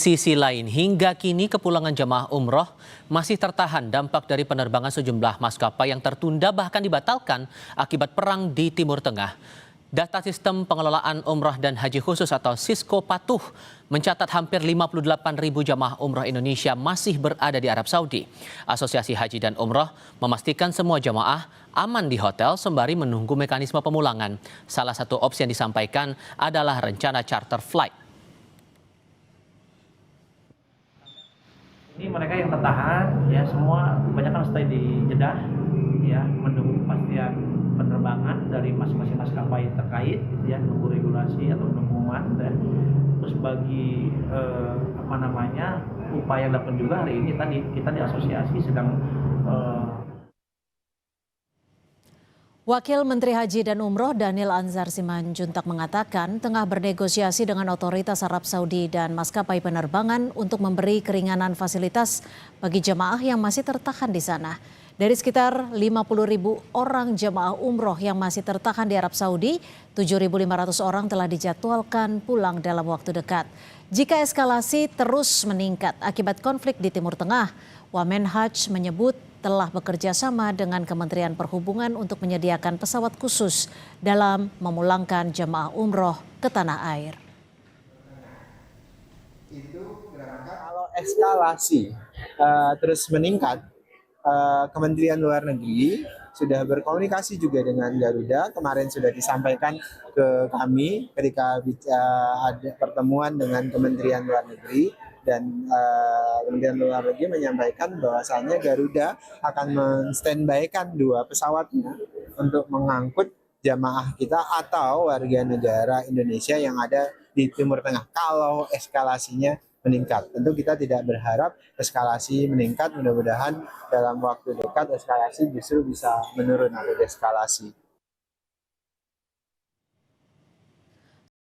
sisi lain, hingga kini kepulangan jemaah umroh masih tertahan dampak dari penerbangan sejumlah maskapai yang tertunda bahkan dibatalkan akibat perang di Timur Tengah. Data Sistem Pengelolaan Umroh dan Haji Khusus atau Sisko Patuh mencatat hampir 58.000 jemaah umroh Indonesia masih berada di Arab Saudi. Asosiasi Haji dan Umroh memastikan semua jemaah aman di hotel sembari menunggu mekanisme pemulangan. Salah satu opsi yang disampaikan adalah rencana charter flight. Ini mereka yang tertahan ya, semua kebanyakan stay di Jeddah ya, menunggu kepastian penerbangan dari masing-masing maskapai terkait ya, nunggu regulasi atau pengumuman ya. Terus bagi upaya yang dilakukan juga hari ini, tadi kita di asosiasi sedang Wakil Menteri Haji dan Umroh Daniel Anzar Simanjuntak mengatakan tengah bernegosiasi dengan otoritas Arab Saudi dan maskapai penerbangan untuk memberi keringanan fasilitas bagi jemaah yang masih tertahan di sana. Dari sekitar 50.000 orang jemaah umroh yang masih tertahan di Arab Saudi, 7.500 orang telah dijadwalkan pulang dalam waktu dekat. Jika eskalasi terus meningkat akibat konflik di Timur Tengah, Wamenhaj menyebut telah bekerja sama dengan Kementerian Perhubungan untuk menyediakan pesawat khusus dalam memulangkan jemaah umroh ke tanah air. Kalau eskalasi terus meningkat, Kementerian Luar Negeri sudah berkomunikasi juga dengan Garuda. Kemarin sudah disampaikan ke kami ketika ada pertemuan dengan Kementerian Luar Negeri. Dan Kementerian Luar Negeri menyampaikan bahwasannya Garuda akan men-standby-kan 2 pesawatnya untuk mengangkut jamaah kita atau warga negara Indonesia yang ada di Timur Tengah kalau eskalasinya meningkat. Tentu kita tidak berharap eskalasi meningkat, mudah-mudahan dalam waktu dekat eskalasi justru bisa menurun atau deeskalasi.